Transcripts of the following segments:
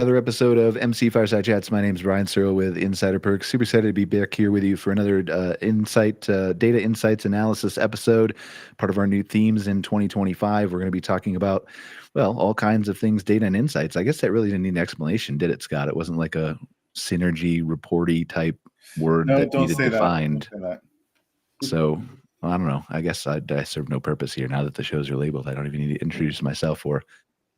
Another episode of MC Fireside Chats. My name is Brian Searl with Insider Perks. Super excited to be back here with you for another data insights analysis episode, part of our new themes in 2025. We're going to be talking about, well, all kinds of things, data and insights. I guess that really didn't need an explanation, did it, Scott? It wasn't like a synergy reporty type word that needed defined. So well, I don't know. I guess I serve no purpose here now that the shows are labeled. I don't even need to introduce myself or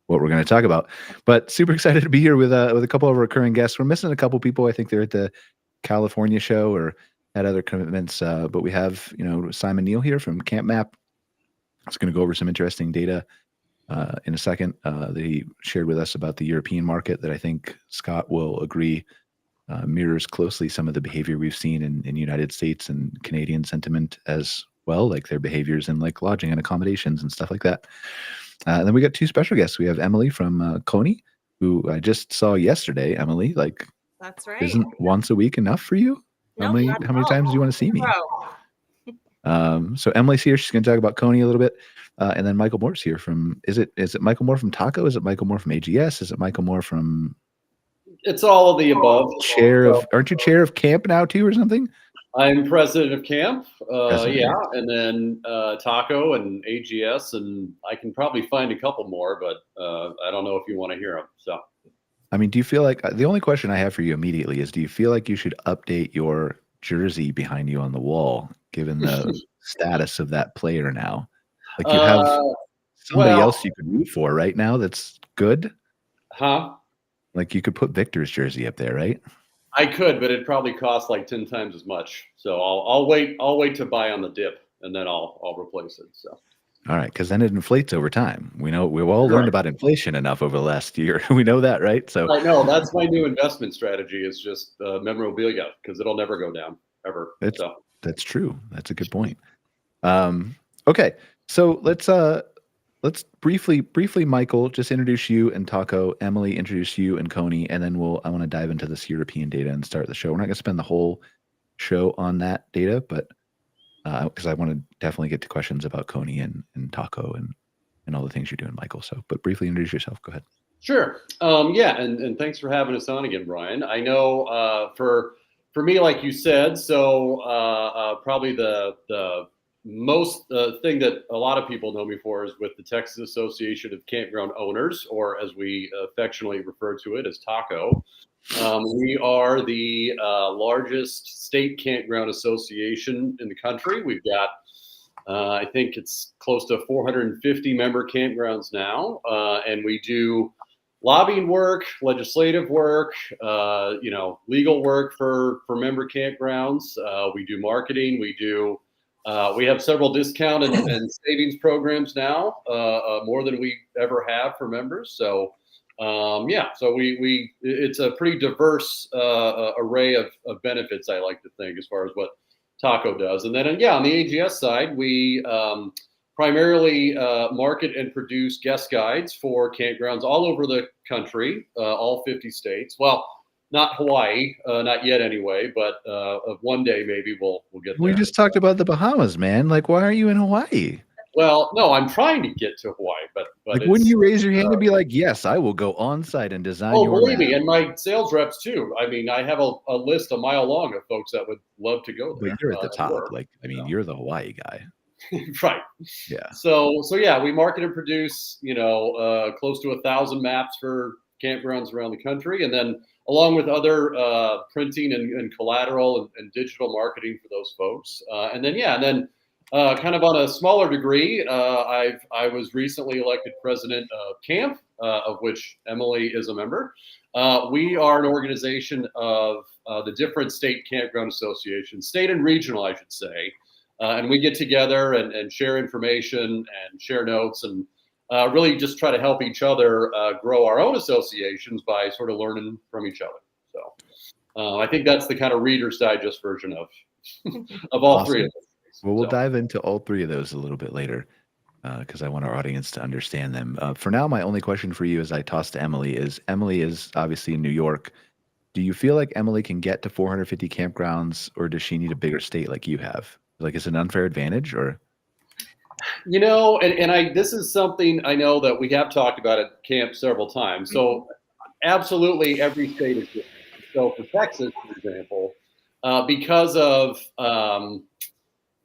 what we're going to talk about, but super excited to be here with a couple of recurring guests. We're missing a couple people. I think they're at the California show or had other commitments. But we have, Simon Neal here from Camp Map. It's going to go over some interesting data in a second that he shared with us about the European market that I think Scott will agree mirrors closely some of the behavior we've seen in United States and Canadian sentiment as well, like their behaviors in like lodging and accommodations and stuff like that. And then we got two special guests. We have Emily from Koep, who I just saw yesterday. Emily, like, that's right. Isn't once a week enough for you? How many times do you want to see me? So Emily's here. She's going to talk about Koep a little bit, and then Michael Moore's here from. Is it Michael Moore from Taco? Is it Michael Moore from AGS? Is it Michael Moore from? It's all of the above. Aren't you chair of camp now too, or something? I'm president of camp, and then Taco and AGS, and I can probably find a couple more, but I don't know if you want to hear them. So, I mean, do you feel like the only question I have for you immediately is, do you feel like you should update your jersey behind you on the wall, given the status of that player now? Like you have somebody else you could root for right now that's good? Huh? Like you could put Victor's jersey up there, right? I could, but it'd probably cost like 10 times as much. So I'll wait to buy on the dip, and then I'll replace it. So. All right, because then it inflates over time. We've all learned about inflation enough over the last year. We know that, right? So I know that's my new investment strategy is just memorabilia, because it'll never go down ever. That's true. That's a good point. Okay, so let's briefly, Michael, just introduce you and Taco. Emily, introduce you and Koep, and then I want to dive into this European data and start the show. We're not going to spend the whole show on that data, but because I want to definitely get to questions about Koep and Taco and all the things you're doing, Michael. So, but briefly introduce yourself. Go ahead. Sure. And thanks for having us on again, Brian. I know for me, like you said, so probably the most thing that a lot of people know me for is with the Texas Association of Campground Owners, or as we affectionately refer to it as TACO. We are the largest state campground association in the country. We've got, I think it's close to 450 member campgrounds now, and we do lobbying work, legislative work, legal work for member campgrounds. We do marketing. We have several discount and savings programs now, more than we ever have for members. So, so it's a pretty diverse array of benefits, I like to think, as far as what Taco does. And then, on the AGS side, we primarily market and produce guest guides for campgrounds all over the country, all 50 states. Well, not Hawaii, not yet anyway, but one day maybe we'll get there. We just talked about the Bahamas, man. Like, why aren't you in Hawaii? Well, no, I'm trying to get to Hawaii, but like, wouldn't you raise your hand and be like, "Yes, I will go on site and design your believe map." me, and my sales reps too. I mean, I have a list a mile long of folks that would love to go there. But you're at the top. You're the Hawaii guy. Right. Yeah. So yeah, we market and produce, close to 1,000 maps for campgrounds around the country, and then along with other printing and collateral and digital marketing for those folks. And then kind of on a smaller degree, I was recently elected president of Camp, of which Emily is a member. We are an organization of the different state campground associations, state and regional, I should say. And we get together and share information and share notes and really just try to help each other grow our own associations by sort of learning from each other. So I think that's the kind of Reader's Digest version of all awesome. Three of those. Well, we'll dive into all three of those a little bit later because I want our audience to understand them. For now, my only question for you as I toss to Emily is obviously in New York. Do you feel like Emily can get to 450 campgrounds, or does she need a bigger state like you have? Like, is it an unfair advantage, or? This is something I know that we have talked about at camp several times. So absolutely every state is different. So for Texas, for example, because of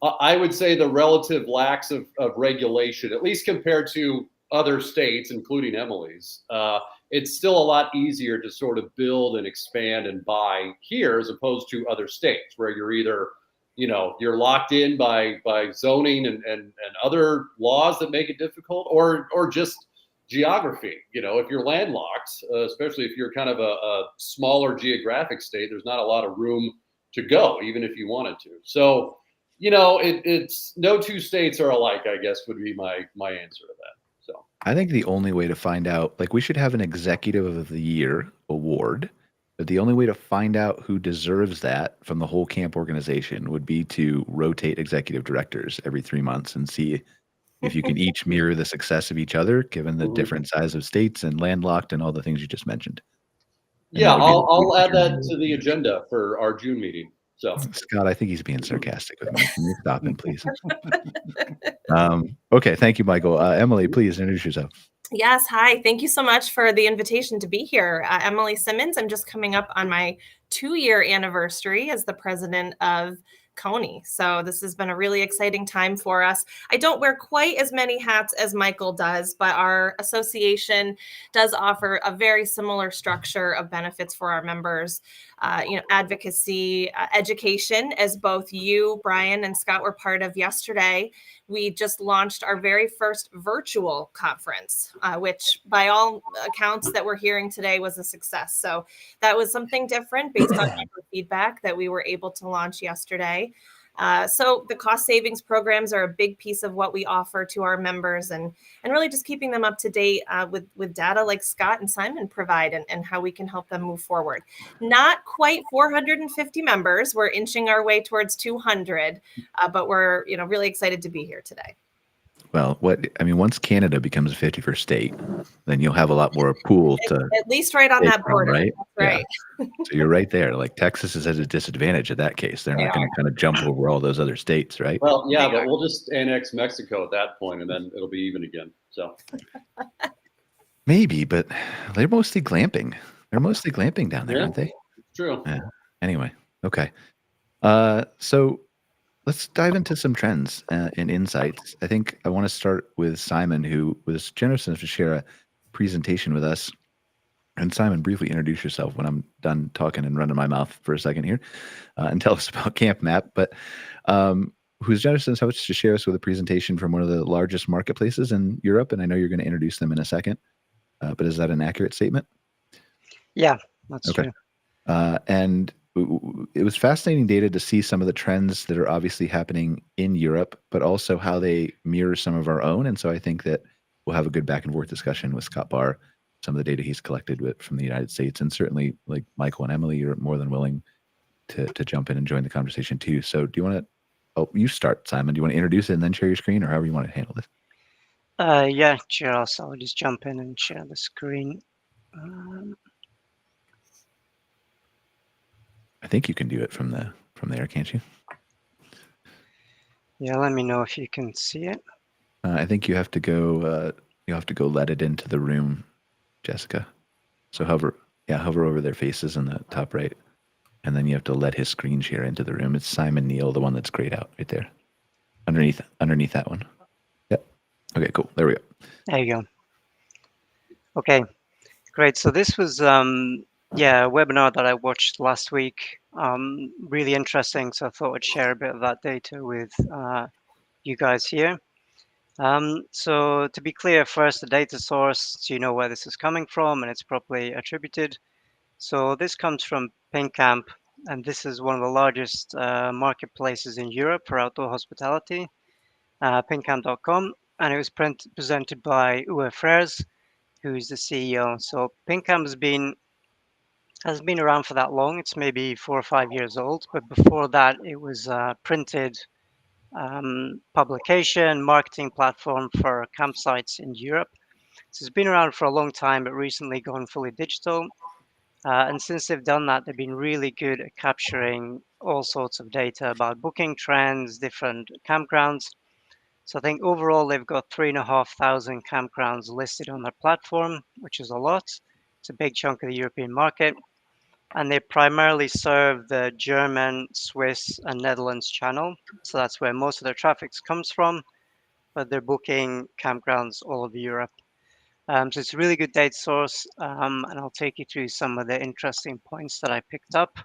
I would say the relative lacks of regulation, at least compared to other states, including Emily's, it's still a lot easier to sort of build and expand and buy here as opposed to other states where you're either, you're locked in by zoning and other laws that make it difficult, or just geography. If you're landlocked, especially if you're kind of a smaller geographic state, there's not a lot of room to go, even if you wanted to. So it's no two states are alike, I guess, would be my answer to that. So I think the only way to find out, like, we should have an Executive of the Year award, but the only way to find out who deserves that from the whole camp organization would be to rotate executive directors every 3 months and see if you can each mirror the success of each other, given the different size of states and landlocked and all the things you just mentioned. And yeah, that would be I'll add that determined. to the agenda for our June meeting. So Scott, I think he's being sarcastic with me. Can you stop him, please? Okay, thank you, Michael. Emily, please introduce yourself. Yes, hi. Thank you so much for the invitation to be here. Emily Simmons. I'm just coming up on my 2-year anniversary as the president of Coney. So this has been a really exciting time for us. I don't wear quite as many hats as Michael does, but our association does offer a very similar structure of benefits for our members. Advocacy, education, as both you, Brian, and Scott were part of yesterday. We just launched our very first virtual conference, which by all accounts that we're hearing today was a success. So that was something different based on member feedback that we were able to launch yesterday. So the cost savings programs are a big piece of what we offer to our members, and really just keeping them up to date with data like Scott and Simon provide, and how we can help them move forward. Not quite 450 members. We're inching our way towards 200, but we're really excited to be here today. Well, once Canada becomes a 51st state, then you'll have a lot more pool to at least right on that border, right? That's right. Yeah. So you're right there. Like, Texas is at a disadvantage in that case. They're not going to kind of jump over all those other states, right? well, yeah, but we'll just annex Mexico at that point, and then it'll be even again. So Maybe, but they're mostly glamping. They're mostly glamping down there, Yeah. aren't they? true. Yeah. Anyway, okay. So let's dive into some trends and insights. I think I want to start with Simon, who was generous enough to share a presentation with us. And Simon, briefly introduce yourself when I'm done talking and running my mouth for a second here, and tell us about Camp Map. But who's generous enough to share us with a presentation from one of the largest marketplaces in Europe. And I know you're going to introduce them in a second, but is that an accurate statement? Yeah, that's Okay. true. And it was fascinating data to see some of the trends that are obviously happening in Europe, but also how they mirror some of our own. And so I think that we'll have a good back and forth discussion with Scott Bahr, some of the data he's collected from the United States. And certainly, like Michael and Emily, you're more than willing to jump in and join the conversation too. So do you want to, you start, Simon. Do you want to introduce it and then share your screen, or however you want to handle this? Yeah, sure. So I'll just jump in and share the screen. I think you can do it from there, can't you? Yeah, let me know if you can see it. I think you have to go. Let it into the room, Jessica. So hover over their faces in the top right, and then you have to let his screen share into the room. It's Simon Neal, the one that's grayed out right there, underneath that one. Yep. Okay, cool. There we go. There you go. Okay, great. So this was a webinar that I watched last week. Really interesting. So I thought I'd share a bit of that data with you guys here. So to be clear, first the data source, so you know where this is coming from and it's properly attributed. So this comes from PingCamp, and this is one of the largest marketplaces in Europe for outdoor hospitality, pingcamp.com, and it was presented by Uwe Frers, who is the CEO. So PingCamp has been around for that long. It's maybe 4 or 5 years old, but before that, it was a printed publication, marketing platform for campsites in Europe. So it's been around for a long time, but recently gone fully digital. And since they've done that, they've been really good at capturing all sorts of data about booking trends, different campgrounds. So I think overall they've got 3,500 campgrounds listed on their platform, which is a lot. It's a big chunk of the European market. And they primarily serve the German, Swiss, and Netherlands channel. So that's where most of their traffic comes from, but they're booking campgrounds all over Europe. So it's a really good data source, and I'll take you through some of the interesting points that I picked up.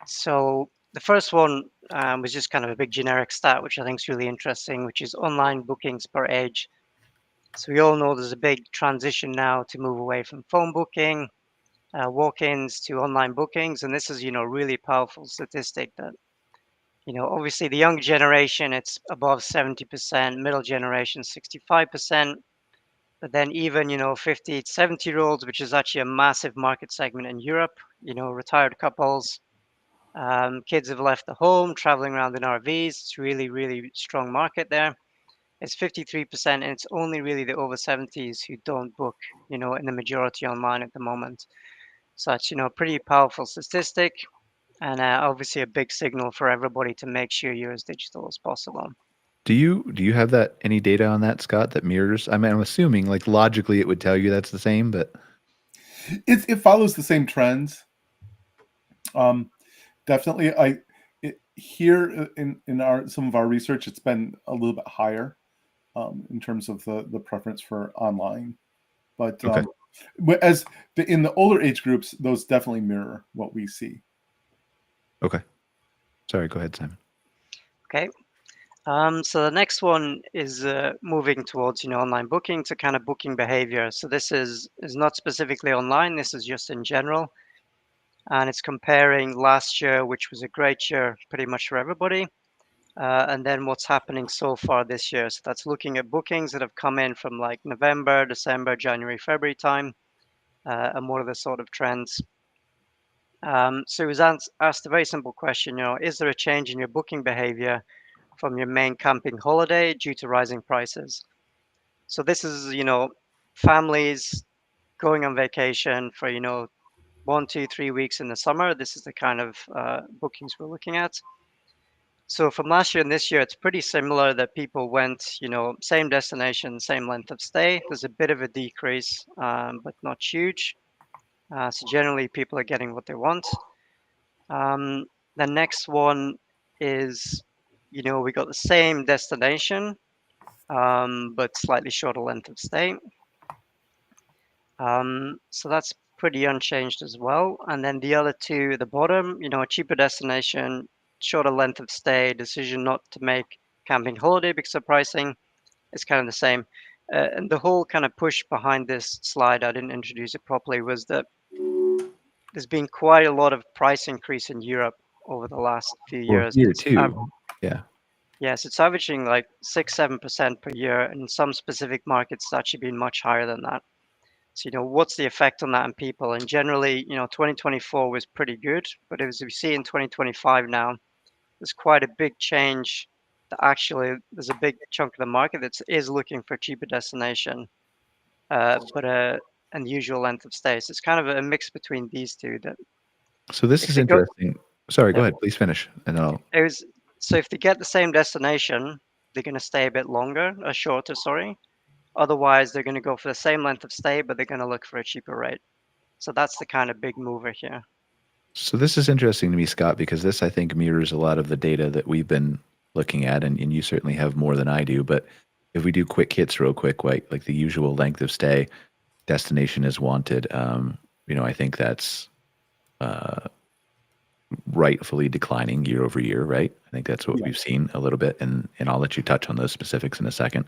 So the first one was just kind of a big generic stat, which I think is really interesting, which is online bookings per age. So we all know there's a big transition now to move away from phone booking, walk-ins to online bookings, and this is, really powerful statistic that, obviously the young generation, it's above 70%, middle generation, 65%, but then even, 50 to 70-year-olds, which is actually a massive market segment in Europe, retired couples, kids have left the home, traveling around in RVs. It's really, really strong market there. It's 53%, and it's only really the over 70s who don't book, in the majority online at the moment. So that's, a pretty powerful statistic, and obviously a big signal for everybody to make sure you're as digital as possible. Do you have that any data on that, Scott, that mirrors? I mean, I'm assuming like logically it would tell you that's the same, but it follows the same trends. Definitely, here in some of our research, it's been a little bit higher in terms of the preference for online, but Okay. In the older age groups, those definitely mirror what we see. Okay. Sorry, go ahead, Simon. Okay. So the next one is moving towards, online booking to kind of booking behavior. So this is not specifically online. This is just in general. And it's comparing last year, which was a great year pretty much for everybody, and then what's happening so far this year. So that's looking at bookings that have come in from like November, December, January, February time, and what are the sort of trends. So it was asked a very simple question, is there a change in your booking behavior from your main camping holiday due to rising prices? So this is, families going on vacation for, 1, 2, 3 weeks in the summer. This is the kind of bookings we're looking at. So from last year and this year, it's pretty similar that people went, same destination, same length of stay. There's a bit of a decrease, but not huge. So generally, people are getting what they want. The next one is, we got the same destination, but slightly shorter length of stay. So that's pretty unchanged as well. And then the other two at the bottom, a cheaper destination, shorter length of stay, decision not to make camping holiday because of pricing is kind of the same. And the whole kind of push behind this slide, I didn't introduce it properly, was that there's been quite a lot of price increase in Europe over the last few years. Here too. Yeah. Yes, it's averaging like 6-7% per year, and in some specific markets, it's actually been much higher than that. So, what's the effect on that on people? And generally, 2024 was pretty good, but as we see in 2025 now, there's quite a big change. That actually, there's a big chunk of the market that is looking for a cheaper destination, but an unusual length of stay. So it's kind of a mix between these two. So this is interesting. Sorry, go ahead. Please finish, and then I'll. So if they get the same destination, they're going to stay a bit longer, or shorter, sorry. Otherwise, they're going to go for the same length of stay, but they're going to look for a cheaper rate. So that's the kind of big mover here. So this is interesting to me, Scott, because this, I think, mirrors a lot of the data that we've been looking at, and you certainly have more than I do. But if we do quick hits real quick, like the usual length of stay, destination is wanted, I think that's rightfully declining year over year, right? I think that's what we've seen a little bit, and I'll let you touch on those specifics in a second.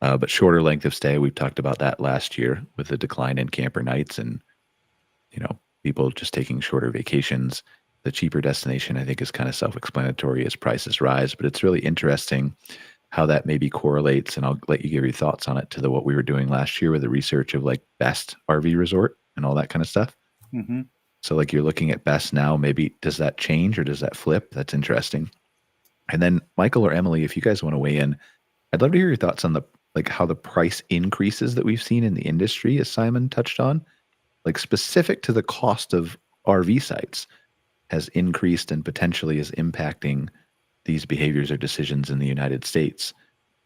But shorter length of stay, we've talked about that last year with the decline in camper nights and, people just taking shorter vacations. The cheaper destination, I think, is kind of self-explanatory as prices rise, but it's really interesting how that maybe correlates, and I'll let you give your thoughts on it, to what we were doing last year with the research of like best RV resort and all that kind of stuff. Mm-hmm. So like you're looking at best now, maybe does that change or does that flip? That's interesting. And then Michael or Emily, if you guys want to weigh in, I'd love to hear your thoughts on how the price increases that we've seen in the industry, as Simon touched on, like specific to the cost of RV sites, has increased and potentially is impacting these behaviors or decisions in the United States.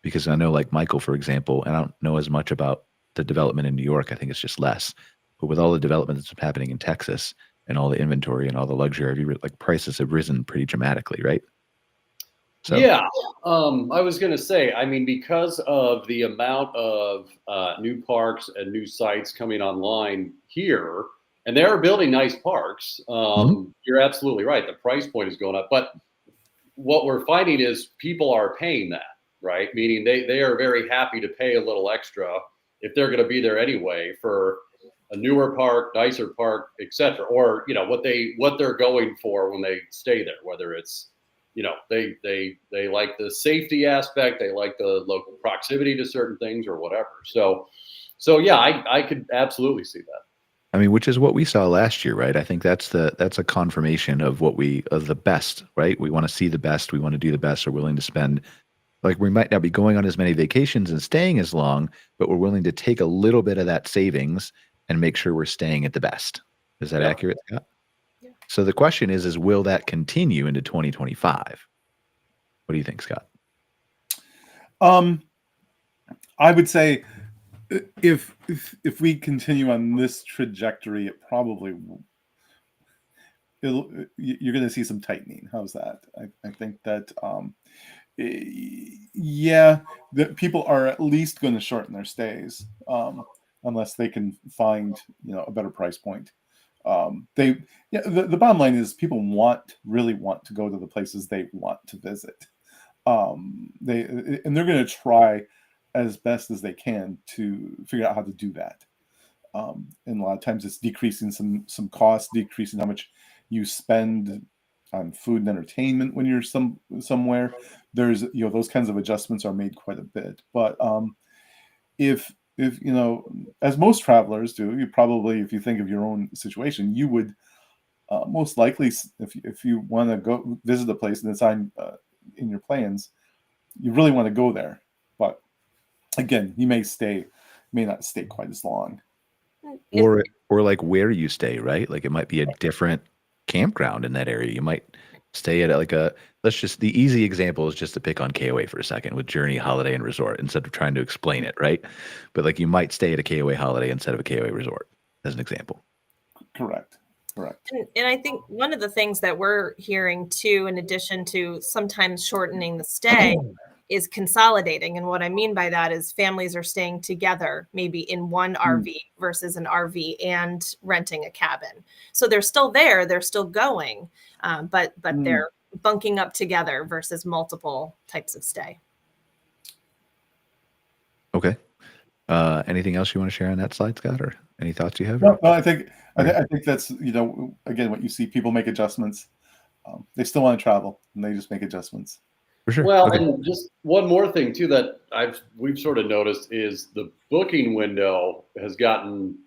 Because I know, like Michael, for example, and I don't know as much about the development in New York. I think it's just less. But with all the development that's happening in Texas and all the inventory and all the luxury, like prices have risen pretty dramatically, right? So. Yeah, I was going to say, I mean, because of the amount of new parks and new sites coming online here, and they are building nice parks, you're absolutely right. The price point is going up. But what we're finding is people are paying that, right? Meaning they are very happy to pay a little extra if they're going to be there anyway for a newer park, nicer park, etc. Or, you know, what they're going for when they stay there, whether it's, you know, they like the safety aspect, they like the local proximity to certain things or whatever. So yeah, I could absolutely see that. I mean, which is what we saw last year, right? I think that's a confirmation of what of the best, right? We want to see the best, we want to do the best, we're willing to spend. Like, we might not be going on as many vacations and staying as long, but we're willing to take a little bit of that savings and make sure we're staying at the best. Is that accurate, Scott? Yeah. So the question is will that continue into 2025? What do you think, Scott? I would say if we continue on this trajectory, it probably you're going to see some tightening. How's that? I think that that people are at least going to shorten their stays unless they can find, you know, a better price point. The bottom line is people really want to go to the places they want to visit. They're going to try as best as they can to figure out how to do that. And a lot of times it's decreasing some costs, decreasing how much you spend on food and entertainment when you're somewhere. There's, you know, those kinds of adjustments are made quite a bit. But if you know, as most travelers do, you probably, if you think of your own situation, you would most likely, if you want to go visit a place and it's on in your plans, you really want to go there. But again, you may not stay quite as long. Or like where you stay, right? Like it might be a different campground in that area. You might stay at like the easy example is just to pick on KOA for a second with Journey, Holiday, and Resort instead of trying to explain it, right? But like you might stay at a KOA Holiday instead of a KOA Resort as an example. Correct. And I think one of the things that we're hearing too, in addition to sometimes shortening the stay, is consolidating. And what I mean by that is families are staying together, maybe in one RV versus an RV and renting a cabin. So they're still there, they're still going, but they're bunking up together versus multiple types of stay. Okay. Anything else you want to share on that slide, Scott, or any thoughts you have? No, I think that's, you know, again, what you see, people make adjustments. They still want to travel and they just make adjustments. For sure. Well, okay. And just one more thing too that we've sort of noticed is the booking window has gotten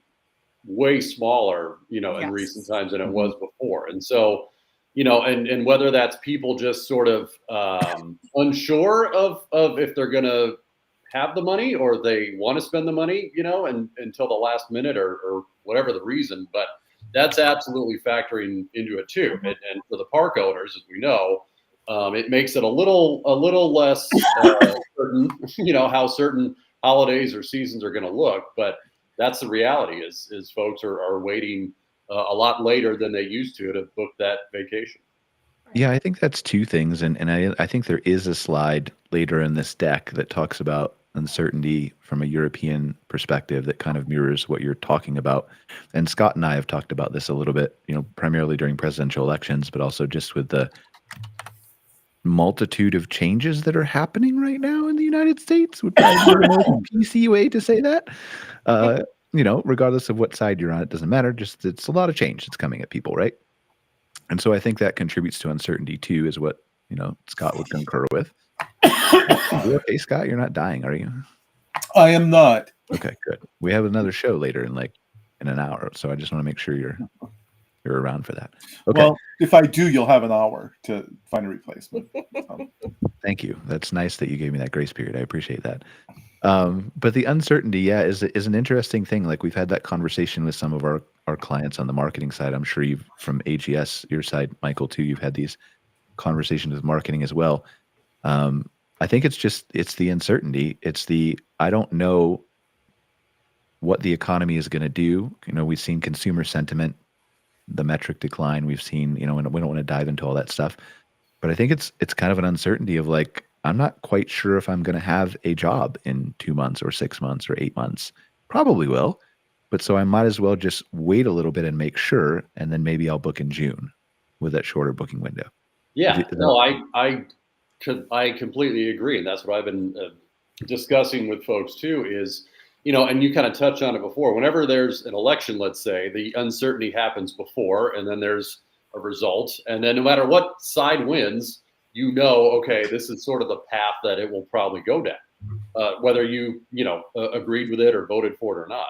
way smaller, you know, in recent times than it was before. And so, you know, and whether that's people just sort of unsure of if they're going to have the money or they want to spend the money, you know, and until the last minute or whatever the reason, but that's absolutely factoring into it too. And for the park owners, as we know, it makes it a little less certain, you know, how certain holidays or seasons are going to look. But that's the reality is folks are waiting a lot later than they used to book that vacation. Yeah, I think that's two things. And I think there is a slide later in this deck that talks about uncertainty from a European perspective that kind of mirrors what you're talking about. And Scott and I have talked about this a little bit, you know, primarily during presidential elections, but also just with the multitude of changes that are happening right now in the United States would probably be the most PC way to say that. You know, regardless of what side you're on, it doesn't matter. Just it's a lot of change that's coming at people, right? And so I think that contributes to uncertainty too, is what, you know, Scott would concur with. You okay, Scott? You're not dying, are you? I am not. Okay, good. We have another show later in an hour, so I just want to make sure you're around for that. Okay. Well, if I do, you'll have an hour to find a replacement. Thank you. That's nice that you gave me that grace period. I appreciate that. But the uncertainty, is an interesting thing. Like we've had that conversation with some of our clients on the marketing side. I'm sure you've, from AGS, your side, Michael, too, you've had these conversations with marketing as well. I think it's the uncertainty. It's the, I don't know what the economy is going to do. We've seen consumer sentiment, the metric decline. We've seen, and we don't want to dive into all that stuff, but I think it's kind of an uncertainty of like, I'm not quite sure if I'm going to have a job in 2 months or 6 months or 8 months. Probably will, but so I might as well just wait a little bit and make sure, and then maybe I'll book in June with that shorter booking window. Yeah, no, I completely agree, and that's what I've been discussing with folks too. Is and you kind of touched on it before. Whenever there's an election, let's say, the uncertainty happens before, and then there's a result, and then no matter what side wins, okay, this is sort of the path that it will probably go down, whether you agreed with it or voted for it or not.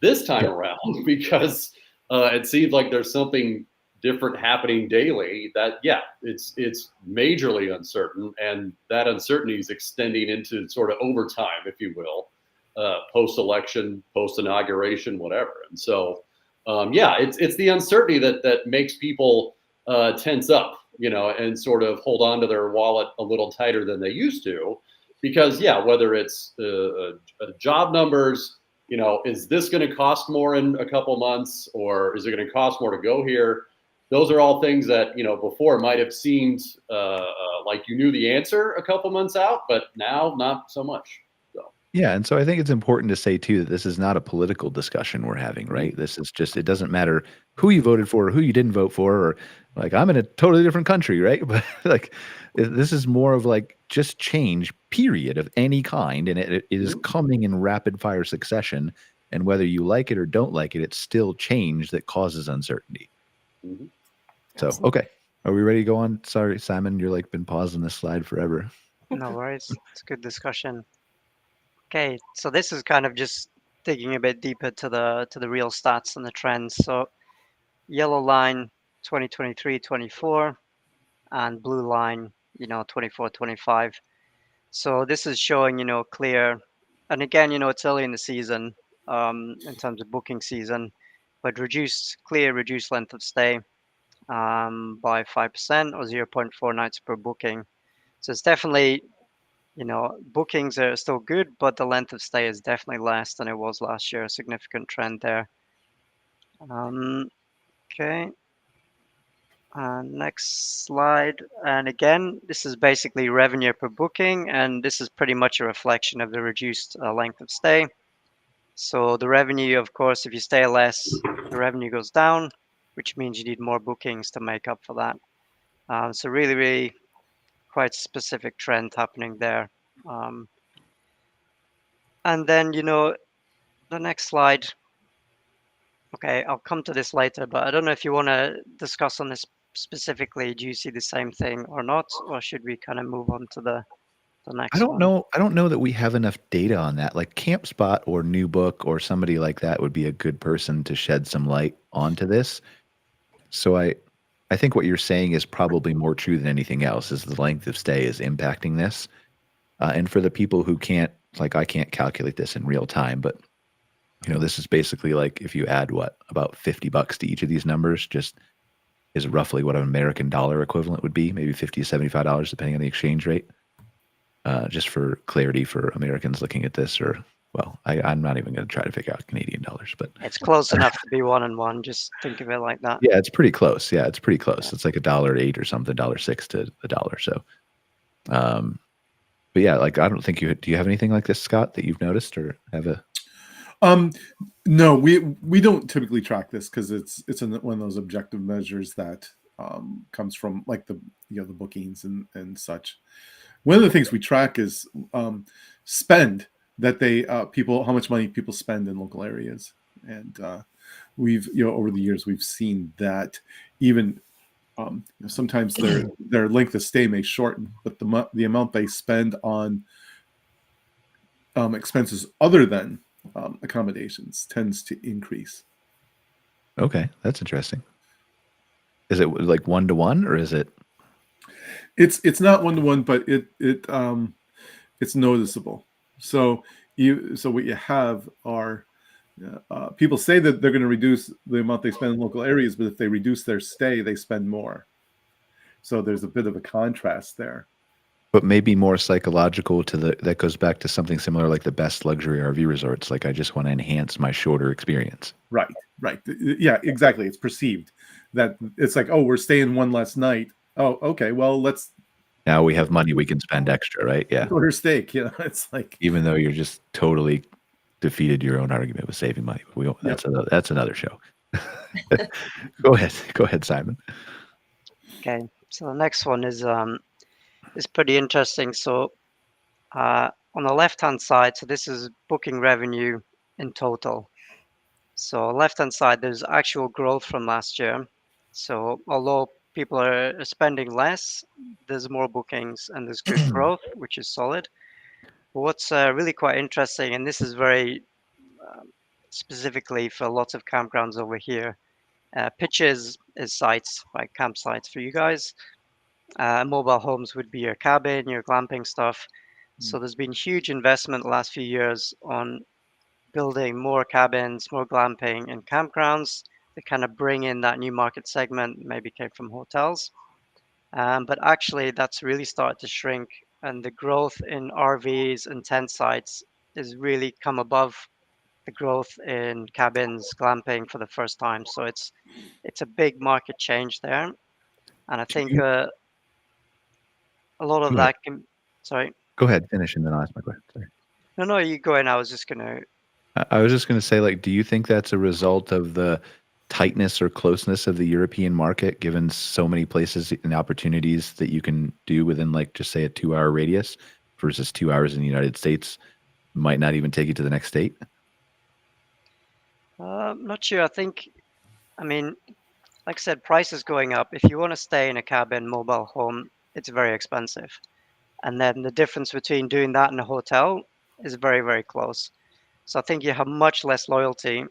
This time around, because it seems like there's something different happening daily, that it's majorly uncertain, and that uncertainty is extending into sort of overtime, if you will, post-election, post-inauguration, whatever. And so it's the uncertainty that makes people tense up, and sort of hold on to their wallet a little tighter than they used to, because whether it's job numbers, is this going to cost more in a couple months, or is it going to cost more to go here? Those are all things that, before might have seemed like you knew the answer a couple months out, but now not so much. So. Yeah. And so I think it's important to say, too, that this is not a political discussion we're having, right? This is just, it doesn't matter who you voted for or who you didn't vote for, or like, I'm in a totally different country, right? But like, this is more of like just change, period, of any kind. And it is coming in rapid fire succession. And whether you like it or don't like it, it's still change that causes uncertainty. Mm-hmm. So, okay. Are we ready to go on? Sorry, Simon, you're like been pausing this slide forever. No worries. It's a good discussion. Okay, so this is kind of just digging a bit deeper to the real stats and the trends. So yellow line 2023-24 and blue line 24-25. So this is showing clear, and again it's early in the season in terms of booking season, but reduced length of stay by 5% or 0.4 nights per booking. So it's definitely bookings are still good, but the length of stay is definitely less than it was last year. A significant trend there. Okay. Next slide. And again, this is basically revenue per booking, and this is pretty much a reflection of the reduced length of stay. So the revenue, of course, if you stay less, the revenue goes down, which means you need more bookings to make up for that. So really, really quite specific trend happening there. And then, the next slide. Okay, I'll come to this later, but I don't know if you want to discuss on this specifically. Do you see the same thing or not? Or should we kind of move on to the next one? I don't know that we have enough data on that. Like CampSpot or New Book or somebody like that would be a good person to shed some light onto this. So I think what you're saying is probably more true than anything else, is the length of stay is impacting this. And for the people who can't, like I can't calculate this in real time, but this is basically like if you add about $50 to each of these numbers, just is roughly what an American dollar equivalent would be, maybe $50 to $75, depending on the exchange rate. Just for clarity for Americans looking at this, or I'm not even going to try to figure out Canadian dollars, but it's close enough to be 1 and 1. Just think of it like that. Yeah, it's pretty close. Yeah, it's pretty close. It's like $1.08 or something, $1.06 to the dollar. So, but yeah, like I don't think do you have anything like this, Scott, that you've noticed or have a? No, we don't typically track this because it's one of those objective measures that comes from like the the bookings and such. One of the things we track is spend that they people, how much money people spend in local areas, and we've over the years we've seen that even sometimes their length of stay may shorten, but the amount they spend on expenses other than accommodations tends to increase. Okay, that's interesting. Is it like 1-to-1 or is it? It's not 1-to-1, but it's noticeable. So what you have are people say that they're going to reduce the amount they spend in local areas, but if they reduce their stay, they spend more. So there's a bit of a contrast there. But maybe more psychological that goes back to something similar like the best luxury RV resorts. Like I just want to enhance my shorter experience. Right. Yeah, exactly. It's perceived that it's like, oh, we're staying one less night. Oh, okay. Well, let's Now we have money we can spend extra, right? Yeah. order steak. You know, it's like, Even though you're just totally defeated your own argument with saving money. We don't, Yep. that's another show. Go ahead, Simon. Okay, so the next one is pretty interesting. So on the left-hand side, so this is booking revenue in total. So left-hand side, there's actual growth from last year. So although people are spending less, there's more bookings and there's good growth, which is solid. But what's really quite interesting, and this is very specifically for lots of campgrounds over here, pitches is sites, like campsites for you guys. Mobile homes would be your cabin, your glamping stuff. So there's been huge investment the last few years on building more cabins, more glamping and campgrounds that kind of bring in that new market segment, maybe came from hotels. But actually, that's really started to shrink, and the growth in RVs and tent sites is really come above the growth in cabins, glamping for the first time. So it's a big market change there, and I think a lot of that can. Sorry. Go ahead, finish, and then I'll ask my question. Sorry. No, you go in. I was just gonna. I was just going to say, like, do you think that's a result of the tightness or closeness of the European market, given so many places and opportunities that you can do within, like, just say a 2-hour radius versus 2 hours in the United States might not even take you to the next state? Not sure. I mean, like I said, price is going up. If you want to stay in a cabin, mobile home, it's very expensive. And then the difference between doing that in a hotel is very, very close. So I think you have much less loyalty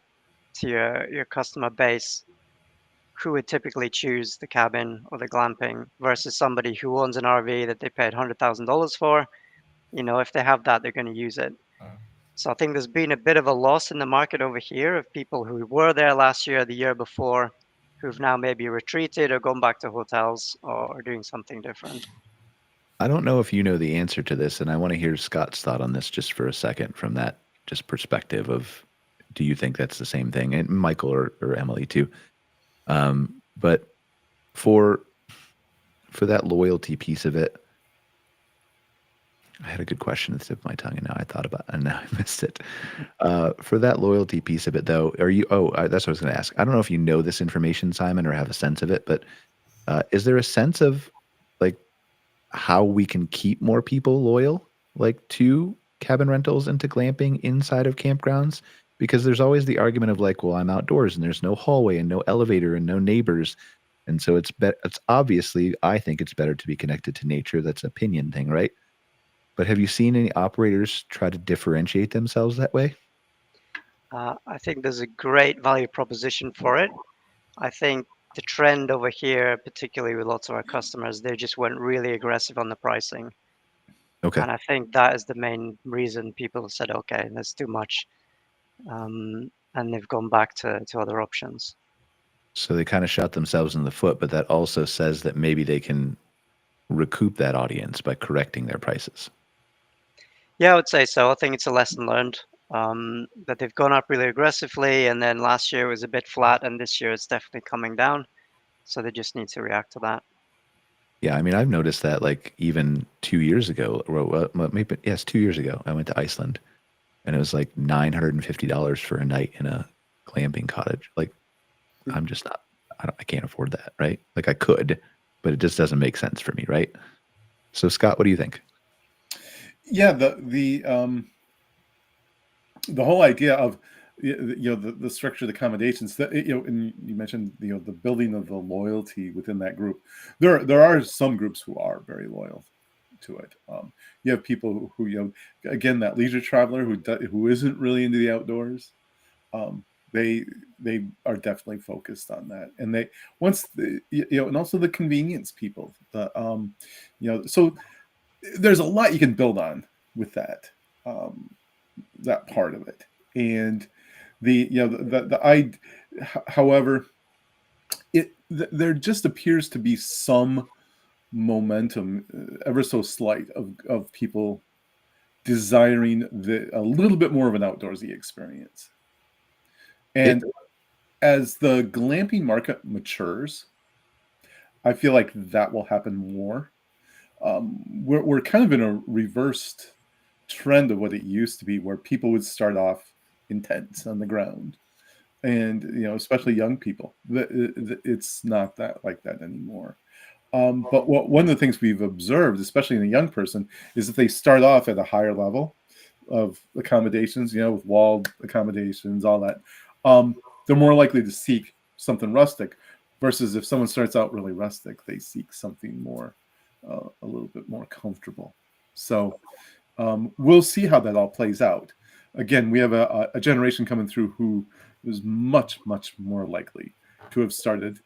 to your customer base who would typically choose the cabin or the glamping versus somebody who owns an RV that they paid $100,000 for. You know, if they have that, they're going to use it. So I think there's been a bit of a loss in the market over here of people who were there last year, the year before, who've now maybe retreated or gone back to hotels or doing something different. I don't know if you know the answer to this, and I want to hear Scott's thought on this just for a second from that just perspective of, do you think that's the same thing? And Michael or Emily too. But for that loyalty piece of it, I had a good question at the tip of my tongue, and now I thought about it, and now I missed it. For that loyalty piece of it, though, are you? That's what I was going to ask. I don't know if you know this information, Simon, or have a sense of it, but is there a sense of like how we can keep more people loyal, like to cabin rentals and to glamping inside of campgrounds? Because there's always the argument of like, well, I'm outdoors and there's no hallway and no elevator and no neighbors. And so it's obviously, I think it's better to be connected to nature. That's an opinion thing, right? But have you seen any operators try to differentiate themselves that way? I think there's a great value proposition for it. I think the trend over here, particularly with lots of our customers, they just went really aggressive on the pricing. Okay. And I think that is the main reason people said, okay, that's too much. And they've gone back to other options. So they kind of shot themselves in the foot, but that also says that maybe they can recoup that audience by correcting their prices. Yeah, I would say so. I think it's a lesson learned that they've gone up really aggressively, and then last year was a bit flat, and this year it's definitely coming down. So they just need to react to that. Yeah, I mean, I've noticed that like even 2 years ago, or maybe yes, 2 years ago, I went to Iceland, and it was like $950 for a night in a glamping cottage. Like, I'm just not, I can't afford that, right? Like I could, but it just doesn't make sense for me, right? So Scott, what do you think? Yeah, the whole idea of the structured accommodations that and you mentioned the building of the loyalty within that group. There are some groups who are very loyal to it. You have people who again, that leisure traveler who isn't really into the outdoors. They are definitely focused on that, and and also the convenience people. So there's a lot you can build on with that part of it, and however, there just appears to be some momentum, ever so slight, of people desiring a little bit more of an outdoorsy experience. And as the glamping market matures, I feel like that will happen more. We're kind of in a reversed trend of what it used to be, where people would start off in tents on the ground, and especially young people. It's not that like that anymore. But one of the things we've observed, especially in a young person, is that they start off at a higher level of accommodations, with walled accommodations, all that. They're more likely to seek something rustic, versus if someone starts out really rustic, they seek something more, a little bit more comfortable. So we'll see how that all plays out. Again, we have a generation coming through who is much, much more likely to have started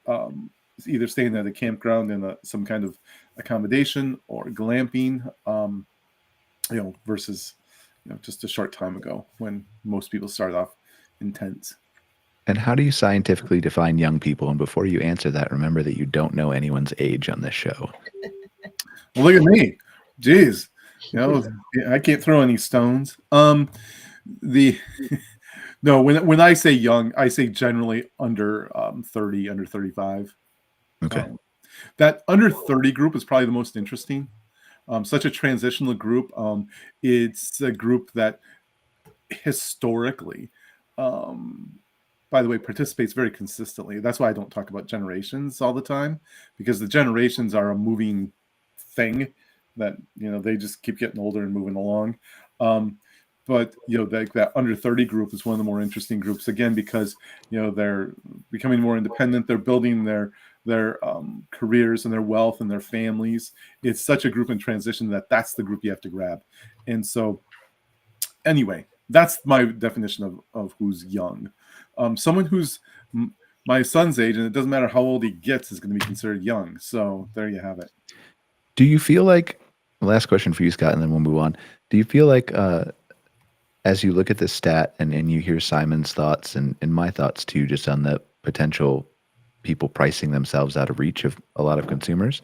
either staying at a campground in some kind of accommodation or glamping, versus just a short time ago when most people start off in tents. And how do you scientifically define young people? And before you answer that, remember that you don't know anyone's age on this show. Well, look at me. Jeez. I can't throw any stones. No, when I say young, I say generally under 30, under 35. Okay. That under 30 group is probably the most interesting. Such a transitional group. It's a group that historically, by the way, participates very consistently. That's why I don't talk about generations all the time, because the generations are a moving thing that, they just keep getting older and moving along. But that under 30 group is one of the more interesting groups, again, because they're becoming more independent. They're building their careers and their wealth and their families. It's such a group in transition that's the group you have to grab. And so, anyway, that's my definition of who's young. Someone who's my son's age, and it doesn't matter how old he gets, is going to be considered young. So there you have it. Do you feel like, last question for you, Scott, and then we'll move on. Do you feel like, as you look at this stat and you hear Simon's thoughts and my thoughts too, just on the potential people pricing themselves out of reach of a lot of consumers,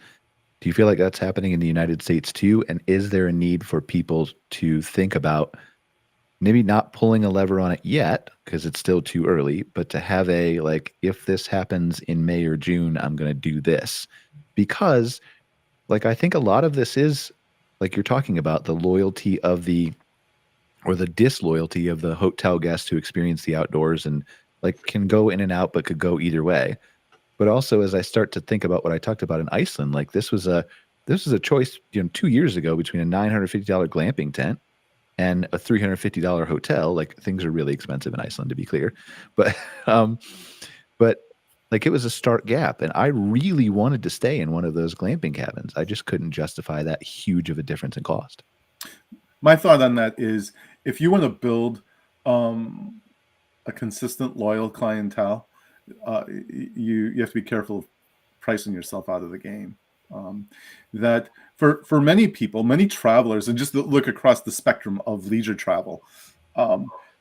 do you feel like that's happening in the United States too? And is there a need for people to think about maybe not pulling a lever on it yet, because it's still too early, but to have if this happens in May or June, I'm going to do this? Because I think a lot of this is, like you're talking about, the loyalty of the disloyalty of the hotel guest who experience the outdoors and can go in and out, but could go either way. But also, as I start to think about what I talked about in Iceland, this was a choice 2 years ago between a $950 glamping tent and a $350 hotel. Things are really expensive in Iceland, to be clear, but it was a stark gap, and I really wanted to stay in one of those glamping cabins. I just couldn't justify that huge of a difference in cost. My thought on that is, if you want to build a consistent, loyal clientele, you have to be careful of pricing yourself out of the game. That for many people, many travelers, and just look across the spectrum of leisure travel,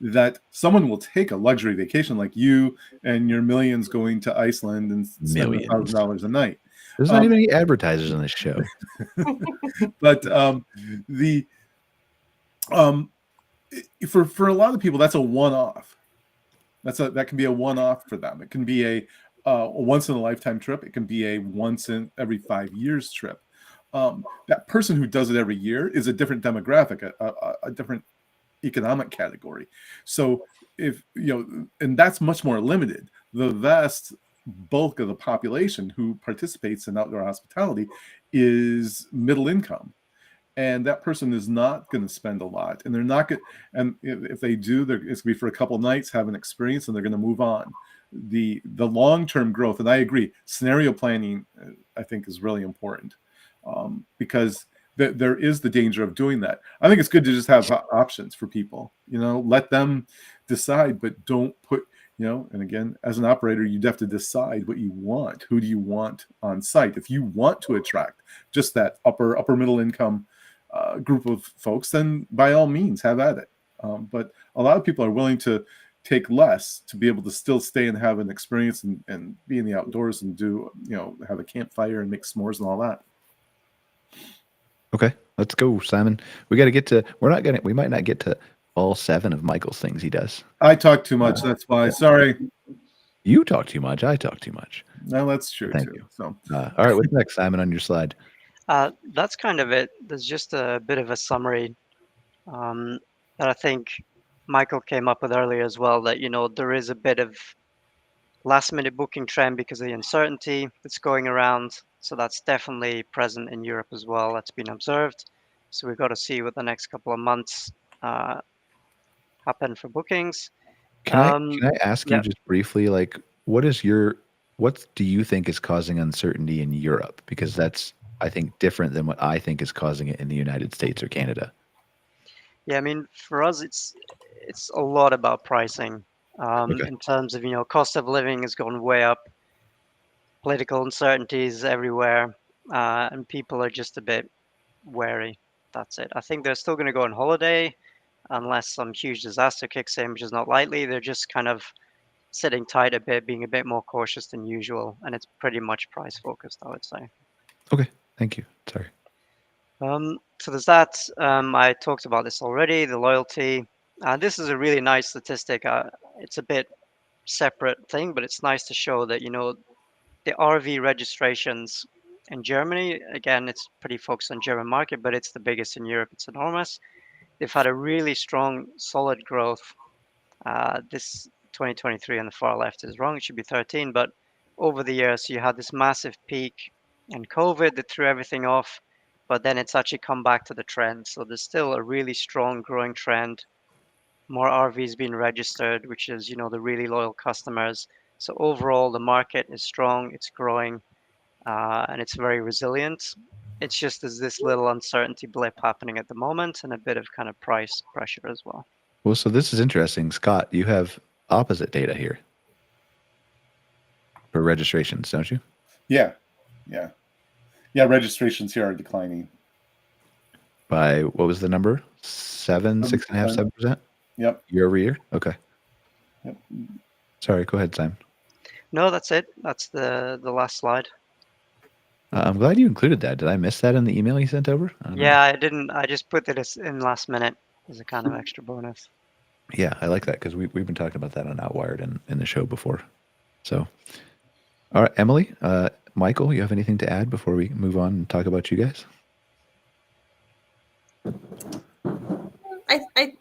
that someone will take a luxury vacation like you and your millions going to Iceland and spend $1,000 a night. There's not even any advertisers on this show. But for a lot of people, that's a one-off. That can be a one-off for them. It can be a once in a lifetime trip. It can be a once in every 5 years trip. That person who does it every year is a different demographic, a different economic category. So and that's much more limited. The vast bulk of the population who participates in outdoor hospitality is middle income. And that person is not going to spend a lot, and they're not going. And if they do, it's going to be for a couple nights, have an experience, and they're going to move on. The long-term growth, and I agree, scenario planning, I think, is really important, because there is the danger of doing that. I think it's good to just have options for people. Let them decide, but don't put. And again, as an operator, you'd have to decide what you want. Who do you want on site? If you want to attract just that upper middle income group of folks, then by all means have at it. But a lot of people are willing to take less to be able to still stay and have an experience and be in the outdoors and do, have a campfire and make s'mores and all that. Okay, let's go, Simon. We might not get to all 7 of Michael's things he does. I talk too much. That's why. Sorry. You talk too much. I talk too much. No, that's true Thank too. you. So All right, what's next, Simon, on your slide? That's kind of it. There's just a bit of a summary that I think Michael came up with earlier as well, that, there is a bit of last minute booking trend because of the uncertainty that's going around. So that's definitely present in Europe as well. That's been observed. So we've got to see what the next couple of months happen for bookings. Can I ask you yeah. just briefly, like, what do you think is causing uncertainty in Europe? Because that's, I think, different than what I think is causing it in the United States or Canada. Yeah, I mean, for us, it's a lot about pricing. Okay. In terms of, cost of living has gone way up, political uncertainties everywhere, and people are just a bit wary. That's it. I think they're still going to go on holiday unless some huge disaster kicks in, which is not likely. They're just kind of sitting tight a bit, being a bit more cautious than usual, and it's pretty much price focused, I would say. Okay, thank you. Sorry. So there's that. I talked about this already, the loyalty. This is a really nice statistic. It's a bit separate thing, but it's nice to show that, the RV registrations in Germany, again, it's pretty focused on German market, but it's the biggest in Europe. It's enormous. They've had a really strong, solid growth. This 2023 on the far left is wrong. It should be 13, but over the years, you had this massive peak in COVID that threw everything off, but then it's actually come back to the trend. So there's still a really strong growing trend. More RVs being registered, which is, the really loyal customers. So overall, the market is strong, it's growing, and it's very resilient. It's just there's this little uncertainty blip happening at the moment and a bit of kind of price pressure as well. Well, so this is interesting. Scott, you have opposite data here for registrations, don't you? yeah. Registrations here are declining. By what was the number? 6.5%, 7%? Yep. Year over year? Okay. Yep. Sorry, go ahead, Simon. No, that's it. That's the last slide. I'm glad you included that. Did I miss that in the email you sent over? Yeah, I didn't. I just put it in last minute as a kind of extra bonus. Yeah, I like that because we've been talking about that on Outwired and in the show before. So, all right, Emily, Michael, you have anything to add before we move on and talk about you guys?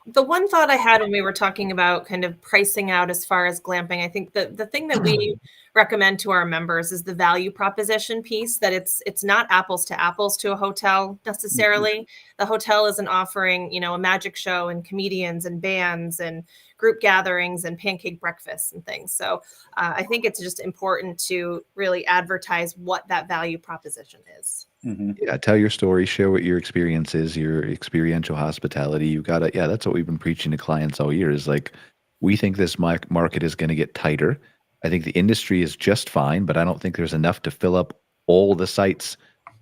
The one thought I had when we were talking about kind of pricing out as far as glamping, I think the thing that we recommend to our members is the value proposition piece, that it's not apples to apples to a hotel necessarily. Mm-hmm. The hotel isn't offering, a magic show and comedians and bands and group gatherings and pancake breakfasts and things. So I think it's just important to really advertise what that value proposition is. Mm-hmm. Yeah, tell your story, share what your experience is, your experiential hospitality. You got to, that's what we've been preaching to clients all year is like, we think this market is going to get tighter. I think the industry is just fine, but I don't think there's enough to fill up all the sites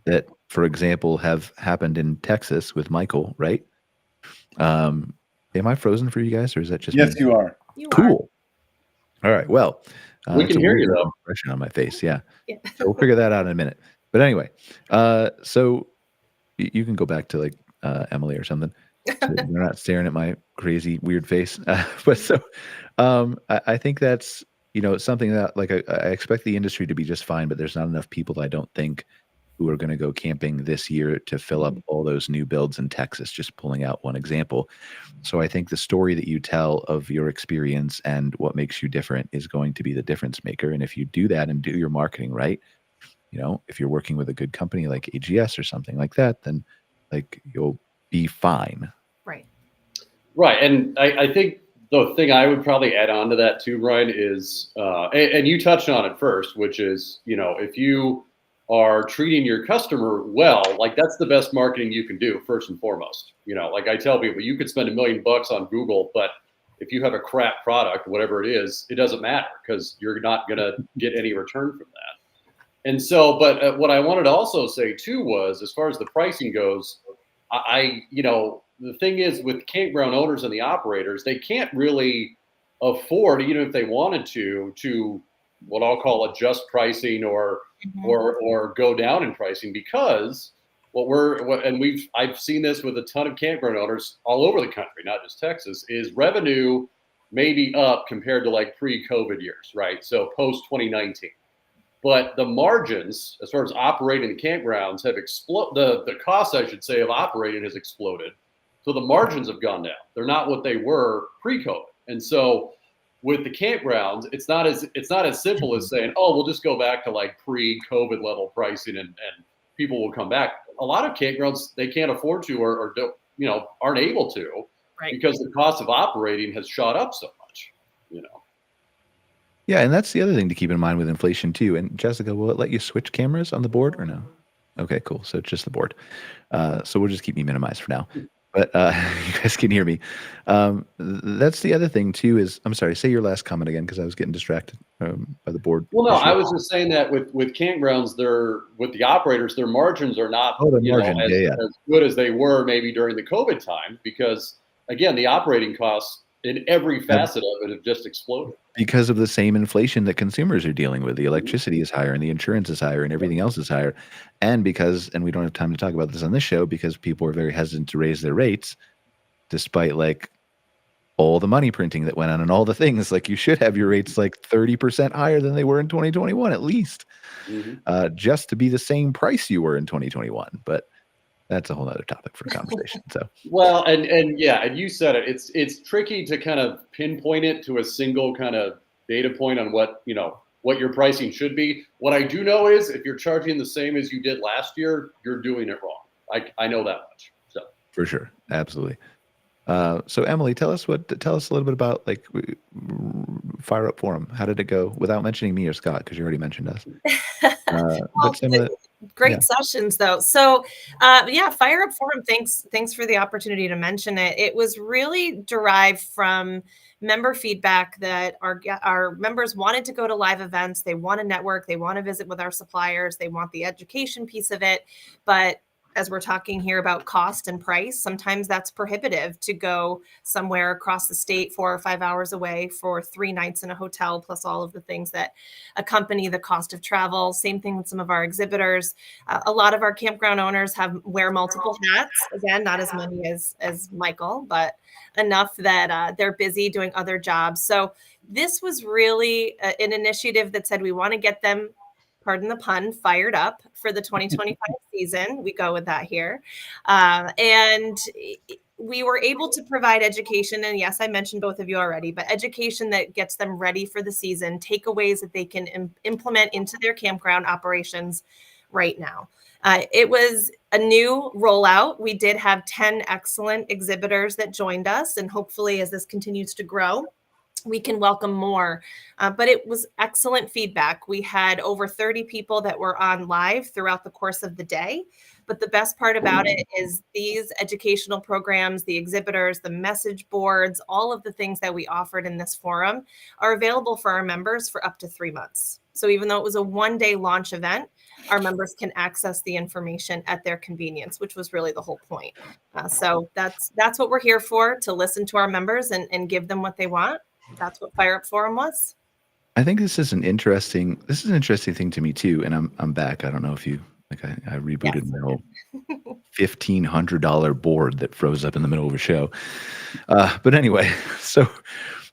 that, for example, have happened in Texas with Michael, right? Am I frozen for you guys, or is that just yes, me? you are. Cool. All right. Well, we can hear you though. Expression on my face. Yeah. So we'll figure that out in a minute. But anyway, so you can go back to like Emily or something. So you're not staring at my crazy weird face. But so I think that's something that like I expect the industry to be just fine, but there's not enough people, I don't think, who are going to go camping this year to fill up all those new builds in Texas, just pulling out one example. So I think the story that you tell of your experience and what makes you different is going to be the difference maker. And if you do that and do your marketing right, if you're working with a good company like AGS or something like that, then like you'll be fine. Right. Right. And I think the thing I would probably add on to that too, Brian, is, and you touched on it first, which is, if you are treating your customer well, like that's the best marketing you can do first and foremost. Like I tell people, you could spend $1 million on Google, but if you have a crap product, whatever it is, it doesn't matter because you're not going to get any return from that. And so, but what I wanted to also say too was, as far as the pricing goes, the thing is with campground owners and the operators, they can't really afford, even if they wanted to what I'll call adjust pricing or go down in pricing, because I've seen this with a ton of campground owners all over the country, not just Texas, is revenue may be up compared to like pre-COVID years, right? So post 2019. But the margins, as far as operating the campgrounds, have exploded. The cost, I should say, of operating has exploded. So the margins have gone down. They're not what they were pre-COVID. And so with the campgrounds, it's not as simple as saying, oh, we'll just go back to like pre-COVID level pricing and people will come back. A lot of campgrounds, they can't afford to or don't, aren't able to, Right. because the cost of operating has shot up so much, Yeah, and that's the other thing to keep in mind with inflation too. And Jessica, will it let you switch cameras on the board or no? Okay, cool. So it's just the board. So we'll just keep me minimized for now. But you guys can hear me. That's the other thing too is, I'm sorry, say your last comment again because I was getting distracted by the board. Well, no, issue. I was just saying that with campgrounds, with the operators, their margins are not as good as they were maybe during the COVID time, because again, the operating costs in every facet of it have just exploded. Because of the same inflation that consumers are dealing with. The electricity is higher and the insurance is higher and everything else is higher. And we don't have time to talk about this on this show, because people are very hesitant to raise their rates despite like all the money printing that went on and all the things. Like, you should have your rates like 30% higher than they were in 2021 at least, just to be the same price you were in 2021. But that's a whole other topic for conversation. So well, and you said it. It's tricky to kind of pinpoint it to a single kind of data point on what your pricing should be. What I do know is if you're charging the same as you did last year, you're doing it wrong. I know that much. So for sure, absolutely. So Emily, tell us a little bit about like Fire Up Forum. How did it go? Without mentioning me or Scott, because you already mentioned us. Great sessions though. So Fire Up Forum, thanks for the opportunity to mention it. It was really derived from member feedback that our members wanted to go to live events. They want to network. They want to visit with our suppliers. They want the education piece of it. But as we're talking here about cost and price, sometimes that's prohibitive to go somewhere across the state 4 or 5 hours away for 3 nights in a hotel, plus all of the things that accompany the cost of travel. Same thing with some of our exhibitors. A lot of our campground owners wear multiple hats. Again, not as many as Michael, but enough that they're busy doing other jobs. So this was really an initiative that said we want to get them, pardon the pun, fired up for the 2025 season. We go with that here. And we were able to provide education. And yes, I mentioned both of you already, but education that gets them ready for the season, takeaways that they can implement into their campground operations right now. It was a new rollout. We did have 10 excellent exhibitors that joined us. And hopefully as this continues to grow, we can welcome more, but it was excellent feedback. We had over 30 people that were on live throughout the course of the day. But the best part about it is these educational programs, the exhibitors, the message boards, all of the things that we offered in this forum are available for our members for up to 3 months. So even though it was a one-day launch event, our members can access the information at their convenience, which was really the whole point. So that's what we're here for, to listen to our members and give them what they want. That's what Fire Up Forum was. I think this is an interesting thing to me too. And I'm back. I don't know if you I rebooted my whole $1,500 board that froze up in the middle of a show. But anyway, so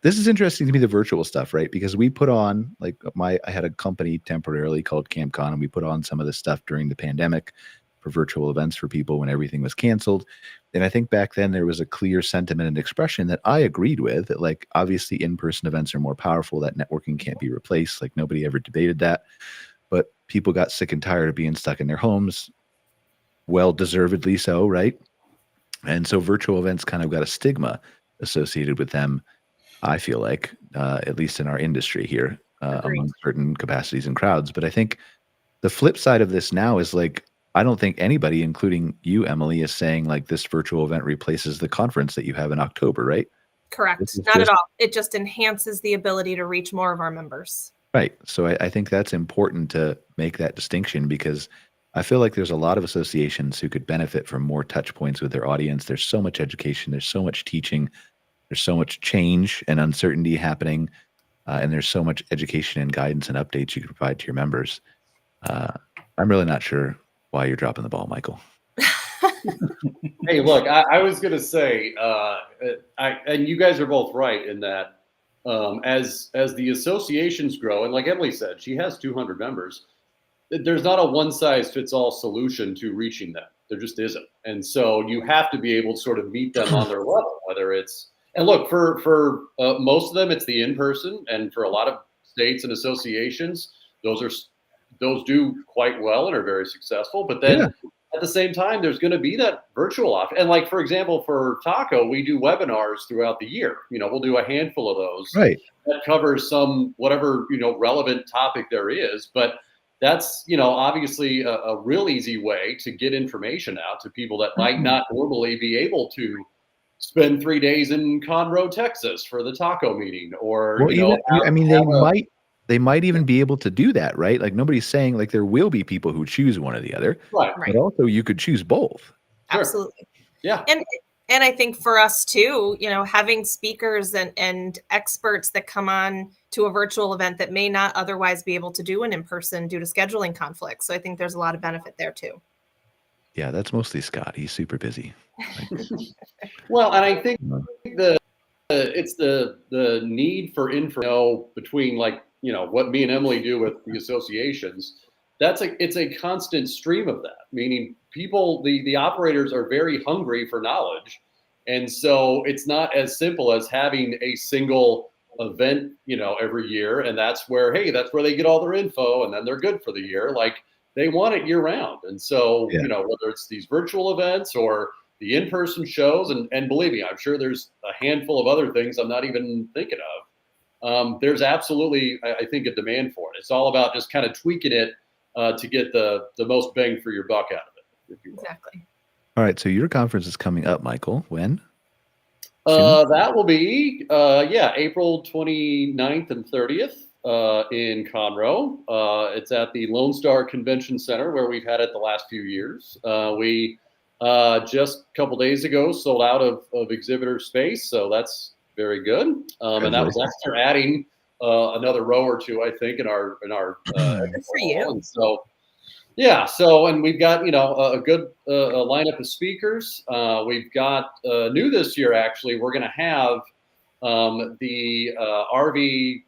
this is interesting to me, the virtual stuff, right? Because we put on I had a company temporarily called CampCon, and we put on some of this stuff during the pandemic for virtual events for people when everything was canceled. And I think back then there was a clear sentiment and expression that I agreed with, that obviously in-person events are more powerful, that networking can't be replaced. Nobody ever debated that, but people got sick and tired of being stuck in their homes, well deservedly so, right? And so virtual events kind of got a stigma associated with them, I feel like, at least in our industry here, among certain capacities and crowds. But I think the flip side of this now is I don't think anybody, including you, Emily, is saying this virtual event replaces the conference that you have in October, right? Correct. Not at all. It just enhances the ability to reach more of our members. Right. So I think that's important to make that distinction, because I feel like there's a lot of associations who could benefit from more touch points with their audience. There's so much education. There's so much teaching. There's so much change and uncertainty happening. And there's so much education and guidance and updates you can provide to your members. I'm really not sure why you're dropping the ball, Michael. Hey, look, I was going to say, and you guys are both right in that as the associations grow, and like Emily said, she has 200 members. There's not a one-size-fits-all solution to reaching them. There just isn't. And so you have to be able to sort of meet them on their level, whether it's, and look, for most of them, it's the in-person, and for a lot of states and associations, those do quite well and are very successful. But then at the same time, there's going to be that virtual option. And like, for example, for Taco, we do webinars throughout the year. We'll do a handful of those that covers some whatever, relevant topic there is. But that's, obviously a real easy way to get information out to people that might not normally be able to spend 3 days in Conroe, Texas for the taco meeting, or, they might even be able to do that, right? Like, nobody's saying like there will be people who choose one or the other, right? But also you could choose both. Absolutely. Yeah. And I think for us too, having speakers and experts that come on to a virtual event that may not otherwise be able to do an in-person due to scheduling conflicts. So I think there's a lot of benefit there too. Yeah, that's mostly Scott. He's super busy. Well, and I think it's the need for info between, like, what me and Emily do with the associations. It's a constant stream of that, meaning people, the operators are very hungry for knowledge. And so it's not as simple as having a single event, every year. And that's where they get all their info and then they're good for the year. Like, they want it year round. And so, whether it's these virtual events or the in-person shows, and believe me, I'm sure there's a handful of other things I'm not even thinking of. There's absolutely, I think, a demand for it. It's all about just kind of tweaking it to get the most bang for your buck out of it, if you will. Exactly. All right. So your conference is coming up, Michael. When? That will be, April 29th and 30th in Conroe. It's at the Lone Star Convention Center, where we've had it the last few years. We just a couple days ago sold out of exhibitor space, so that's very good. And that was after adding another row or two, I think, in our Good for you. And so, and we've got a good lineup of speakers. We've got new this year, actually. We're going to have the RV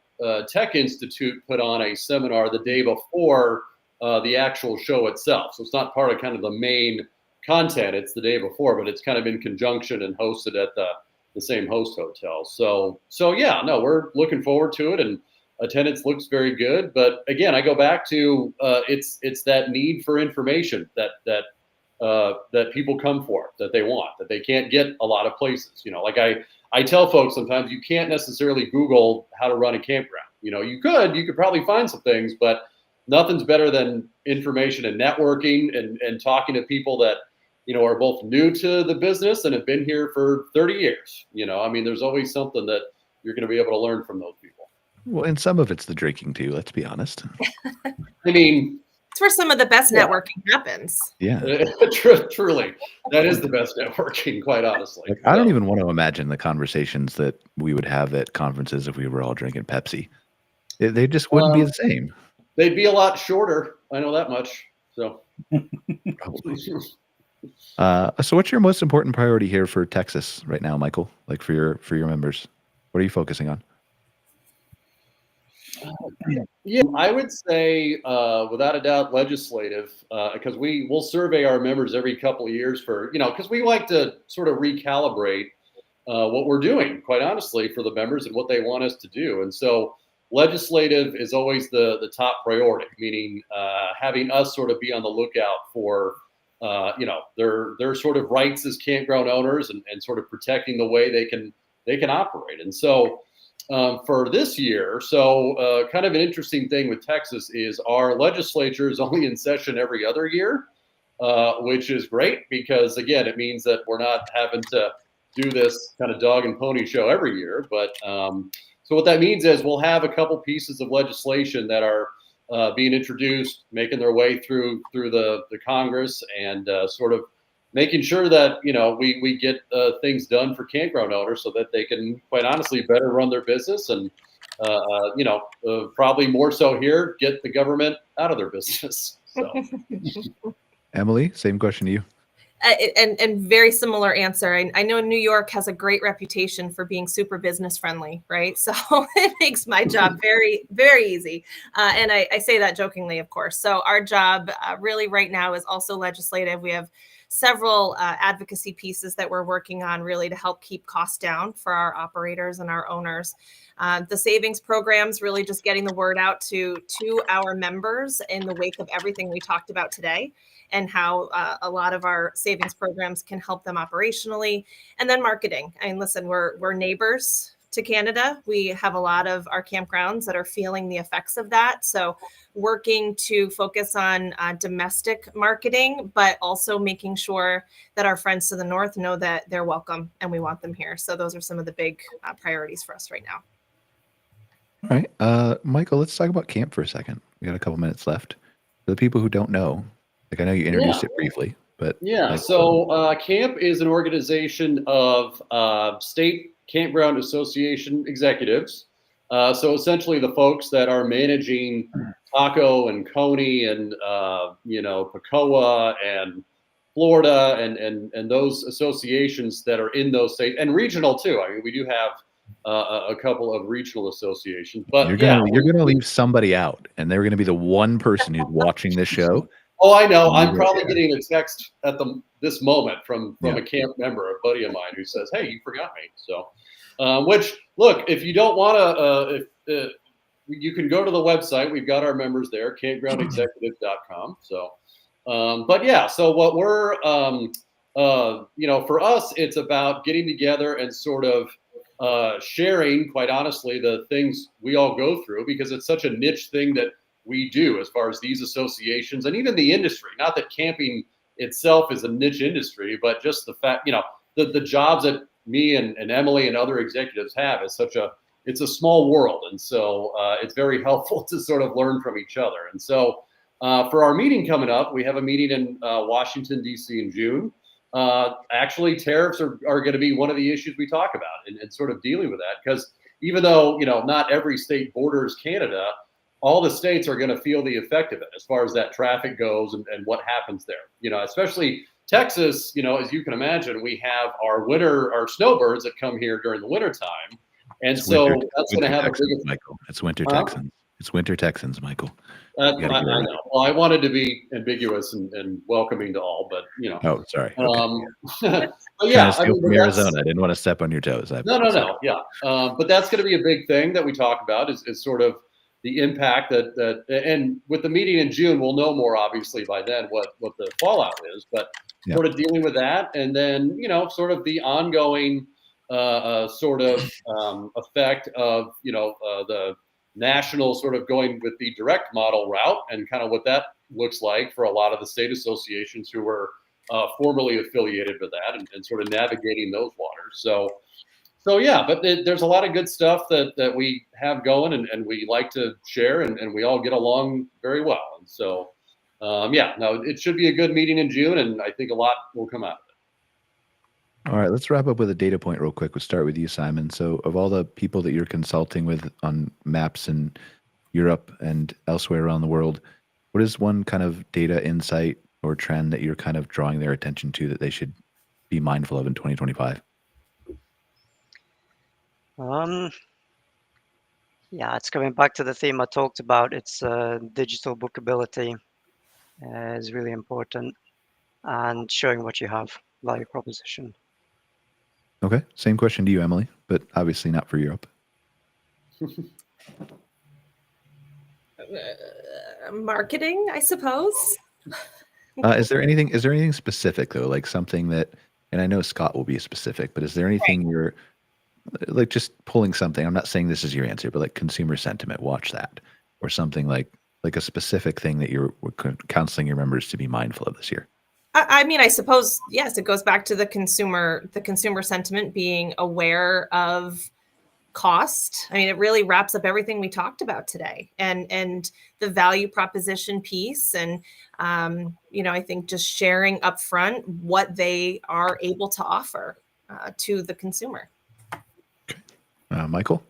Tech Institute put on a seminar the day before the actual show itself. So it's not part of kind of the main content. It's the day before, but it's kind of in conjunction and hosted at the same host hotel. So we're looking forward to it, and attendance looks very good. But again, I go back to it's that need for information that people come for, that they want, that they can't get a lot of places. Like I tell folks sometimes, you can't necessarily Google how to run a campground. You could probably find some things, but nothing's better than information and networking and talking to people that are both new to the business and have been here for 30 years. There's always something that you're going to be able to learn from those people. Well, and some of it's the drinking too, let's be honest. It's where some of the best networking happens. Yeah. Truly. That is the best networking, quite honestly. Like, I don't even want to imagine the conversations that we would have at conferences if we were all drinking Pepsi. They just wouldn't be the same. They'd be a lot shorter. I know that much. So. Probably. So what's your most important priority here for Texas right now, Michael? Like for your members? What are you focusing on? Yeah, I would say without a doubt legislative, because we'll survey our members every couple of years for, because we like to sort of recalibrate what we're doing, quite honestly, for the members and what they want us to do. And so legislative is always the top priority, meaning having us sort of be on the lookout for their sort of rights as campground owners and sort of protecting the way they can operate. And so for this year, kind of an interesting thing with Texas is our legislature is only in session every other year, which is great because, again, it means that we're not having to do this kind of dog and pony show every year. But so what that means is we'll have a couple pieces of legislation that are being introduced, making their way through the Congress, and sort of making sure that we get things done for campground owners so that they can, quite honestly, better run their business and probably more so here, get the government out of their business. So. Emily, same question to you. And very similar answer. I know New York has a great reputation for being super business friendly, right? So it makes my job very, very easy. And I say that jokingly, of course. So our job really right now is also legislative. We have several advocacy pieces that we're working on really to help keep costs down for our operators and our owners. The savings programs, really just getting the word out to our members in the wake of everything we talked about today, and how a lot of our savings programs can help them operationally. And then marketing. I mean, listen, we're neighbors to Canada. We have a lot of our campgrounds that are feeling the effects of that. So working to focus on domestic marketing, but also making sure that our friends to the north know that they're welcome and we want them here. So those are some of the big priorities for us right now. All right. Michael, let's talk about camp for a second. We got a couple minutes left. For the people who don't know, like I know you introduced it briefly, but yeah. like, So Camp is an organization of state campground association executives. So essentially, the folks that are managing Taco and Coney and Pacoa and Florida and those associations that are in those states, and regional too. I mean, we do have a couple of regional associations, but you're gonna leave somebody out, and they're gonna be the one person who's watching this show. Oh, I know. I'm probably getting a text at this moment from a camp member, a buddy of mine, who says, "Hey, you forgot me." So, which, look, if you don't want to, you can go to the website. We've got our members there, campgroundexecutive.com. So, but yeah, so what we're, for us, it's about getting together and sort of sharing, quite honestly, the things we all go through, because it's such a niche thing that we do as far as these associations and even the industry. Not that camping itself is a niche industry, but just the fact, the jobs that me and Emily and other executives have is it's a small world. And so it's very helpful to sort of learn from each other. And so for our meeting coming up, we have a meeting in Washington, D.C. in June. Actually, tariffs are going to be one of the issues we talk about and sort of dealing with that, because even though, not every state borders Canada, all the states are going to feel the effect of it as far as that traffic goes and what happens there. Especially Texas, as you can imagine, we have our snowbirds that come here during the winter time. And that's going to have a big effect. Michael, it's winter Texans. It's winter Texans, Michael. I know. Well, I wanted to be ambiguous and welcoming to all, but Oh, sorry. Okay. But yeah, from Arizona. I didn't want to step on your toes. No. Yeah. But that's going to be a big thing that we talk about is sort of the impact that and with the meeting in June, we'll know more obviously by then what the fallout is, but sort of dealing with that. And then, sort of the ongoing sort of effect of, the national sort of going with the direct model route and kind of what that looks like for a lot of the state associations who were formerly affiliated with that and sort of navigating those waters. So yeah, but there's a lot of good stuff that we have going and we like to share and we all get along very well. And so, it should be a good meeting in June, and I think a lot will come out of it. All right, let's wrap up with a data point real quick. We'll start with you, Simon. So of all the people that you're consulting with on maps in Europe and elsewhere around the world, what is one kind of data insight or trend that you're kind of drawing their attention to that they should be mindful of in 2025? It's coming back to the theme I talked about. It's digital bookability is really important, and showing what you have, value proposition. Okay, same question to you, Emily, but obviously not for Europe. Marketing, I suppose. Is there anything specific though, like something that, and I know Scott will be specific, but is there anything you're like just pulling something? I'm not saying this is your answer, but like consumer sentiment, watch that, or something like a specific thing that you're counseling your members to be mindful of this year. I mean, I suppose, yes, it goes back to the consumer sentiment, being aware of cost. I mean, it really wraps up everything we talked about today, and the value proposition piece. And, I think just sharing upfront what they are able to offer to the consumer. Michael?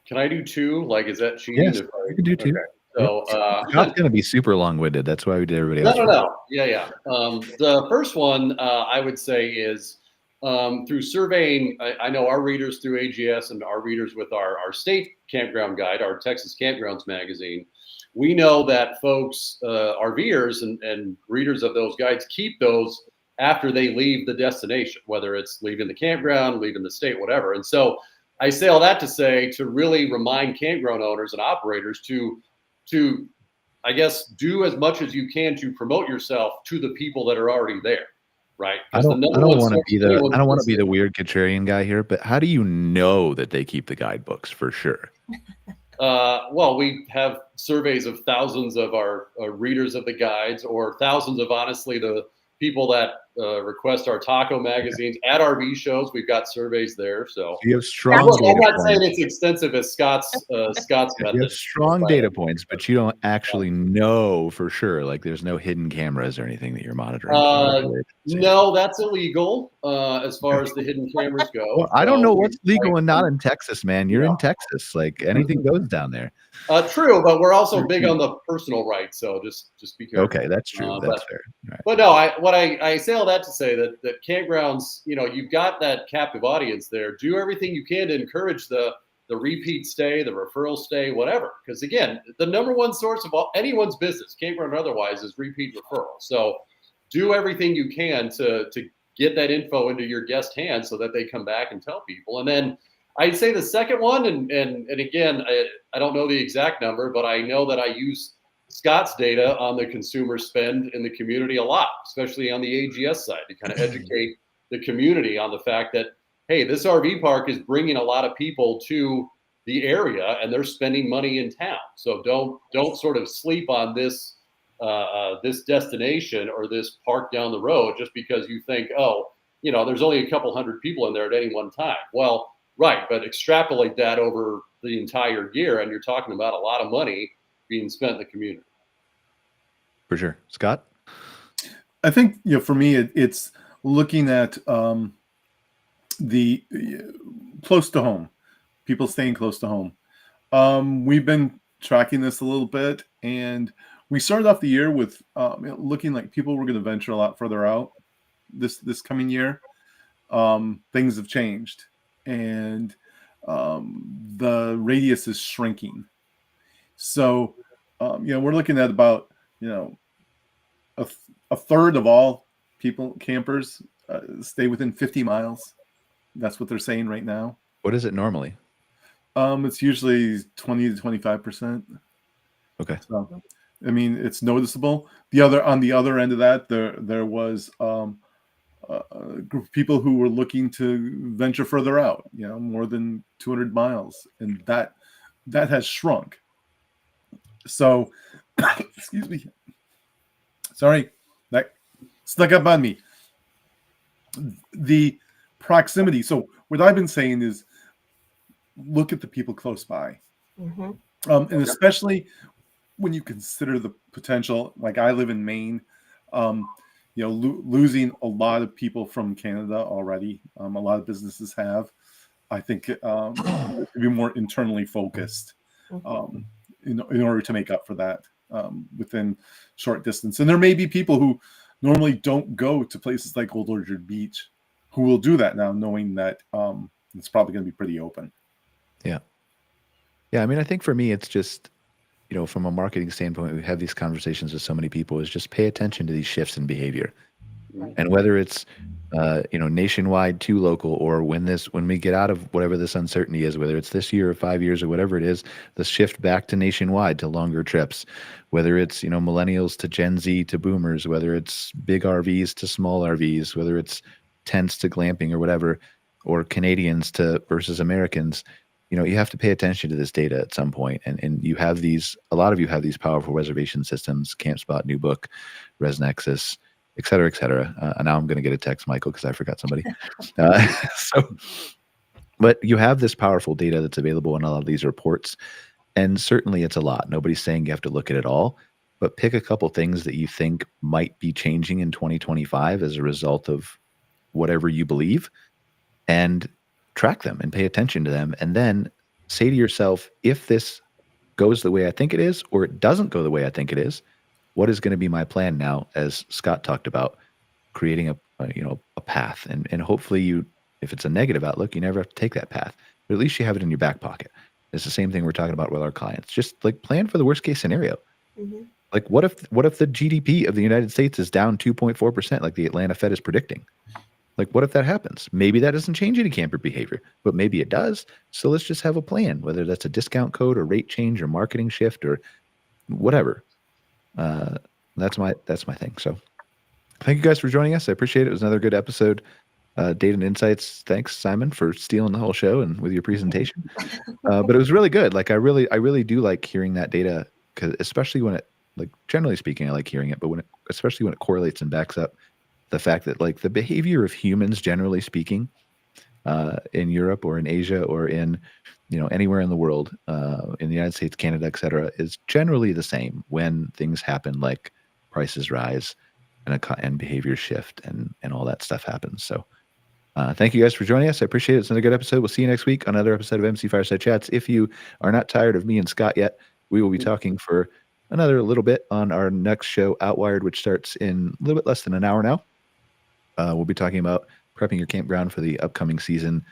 Can I do two? Like, is that cheating? Yes, you can do two. Okay. So Scott's going to be super long-winded. That's why we did everybody else. no. Yeah. The first one I would say is through surveying. I know our readers through AGS and our readers with our state campground guide, our Texas Campgrounds magazine. We know that folks, RVers and readers of those guides, keep those after they leave the destination, whether it's leaving the campground, leaving the state, whatever. And so I say all that to say to really remind campground owners and operators to I guess do as much as you can to promote yourself to the people that are already there, right? I don't want to be the weird contrarian guy here, but how do you know that they keep the guidebooks for sure? Well, we have surveys of thousands of our readers of the guides, or thousands of, honestly, the people that request our taco magazines at RV shows. We've got surveys there. So you have strong. I'm not saying it's extensive as Scott's method. You have strong data points, but you don't actually know for sure. Like there's no hidden cameras or anything that you're monitoring. No, that's illegal as far as the hidden cameras go. Well, I don't know what's legal and not in Texas, man. You're in Texas. Like anything goes down there. True, but we're also big on the personal rights. So just be careful. Okay, that's true. That's fair. Right. But no, I say all that to say that campgrounds, you've got that captive audience there. Do everything you can to encourage the repeat stay, the referral stay, whatever. Because again, the number one source of anyone's business, campground or otherwise, is repeat referral. So do everything you can to get that info into your guest hands so that they come back and tell people. And then I'd say the second one, and again, I don't know the exact number, but I know that I use Scott's data on the consumer spend in the community a lot, especially on the AGS side, to kind of educate the community on the fact that, hey, this RV park is bringing a lot of people to the area and they're spending money in town. So don't sort of sleep on this this destination or this park down the road just because you think, there's only a couple hundred people in there at any one time. Well, right, but extrapolate that over the entire year, and you're talking about a lot of money being spent in the community. For sure. Scott? I think, for me, it's looking at the close to home, people staying close to home. We've been tracking this a little bit, and we started off the year with looking like people were going to venture a lot further out this coming year. Things have changed, and the radius is shrinking. So, we're looking at about, a third of all campers stay within 50 miles. That's what they're saying right now. What is it normally? It's usually 20 to 25%. Okay. So, I mean, it's noticeable. On the other end of that, there was a group of people who were looking to venture further out, more than 200 miles, and that has shrunk. So, excuse me. Sorry, that snuck up on me. The proximity. So what I've been saying is look at the people close by. Mm-hmm. And especially when you consider the potential, like I live in Maine, losing a lot of people from Canada already. A lot of businesses have. I think to be more internally focused in order to make up for that within short distance. And there may be people who normally don't go to places like Old Orchard Beach who will do that now, knowing that it's probably going to be pretty open. Yeah. I mean, I think for me, it's just, from a marketing standpoint, we have these conversations with so many people, is just pay attention to these shifts in behavior. And whether it's, nationwide to local, or when we get out of whatever this uncertainty is, whether it's this year or 5 years or whatever it is, the shift back to nationwide to longer trips, whether it's, millennials to Gen Z to boomers, whether it's big RVs to small RVs, whether it's tents to glamping or whatever, or Canadians versus Americans, you have to pay attention to this data at some point. And a lot of you have these powerful reservation systems, CampSpot, New Book, ResNexus, et cetera, et cetera. And now I'm going to get a text, Michael, because I forgot somebody. But you have this powerful data that's available in a lot of these reports. And certainly it's a lot. Nobody's saying you have to look at it all, but pick a couple things that you think might be changing in 2025 as a result of whatever you believe, and track them and pay attention to them. And then say to yourself, if this goes the way I think it is, or it doesn't go the way I think it is, what is going to be my plan now, as Scott talked about, creating a path, and hopefully if it's a negative outlook, you never have to take that path, but at least you have it in your back pocket. It's the same thing we're talking about with our clients. Just like plan for the worst case scenario. Mm-hmm. Like what if the GDP of the United States is down 2.4%, like the Atlanta Fed is predicting? Like what if that happens? Maybe that doesn't change any camper behavior, but maybe it does. So let's just have a plan, whether that's a discount code or rate change or marketing shift or whatever. That's my thing. So thank you guys for joining us. I appreciate it. It was another good episode. Data and insights. Thanks, Simon, for stealing the whole show and with your presentation. But it was really good. Like I really do like hearing that data, because especially when it, like generally speaking, I like hearing it, but especially when it correlates and backs up the fact that like the behavior of humans, generally speaking, in Europe or in Asia or in anywhere in the world, in the United States, Canada, etc., is generally the same when things happen, like prices rise and behaviors shift and all that stuff happens. So thank you guys for joining us. I appreciate it. It's another good episode. We'll see you next week on another episode of MC Fireside Chats. If you are not tired of me and Scott yet, we will be talking for another little bit on our next show, Outwired, which starts in a little bit less than an hour now. We'll be talking about prepping your campground for the upcoming season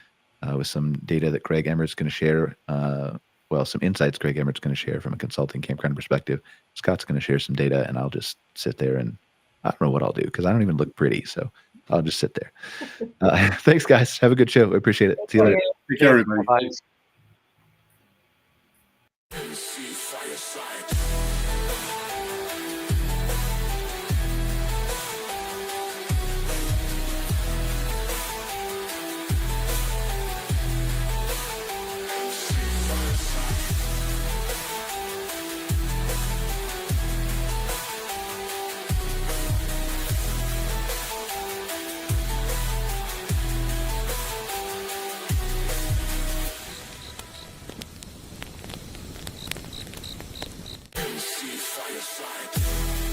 with some data that Greg Emmert's going to share. Some insights Greg Emmert's going to share from a consulting campground perspective. Scott's going to share some data, and I'll just sit there and I don't know what I'll do because I don't even look pretty. So I'll just sit there. Thanks, guys. Have a good show. I appreciate it. See you later. Take care, everybody. Thanks. Bye.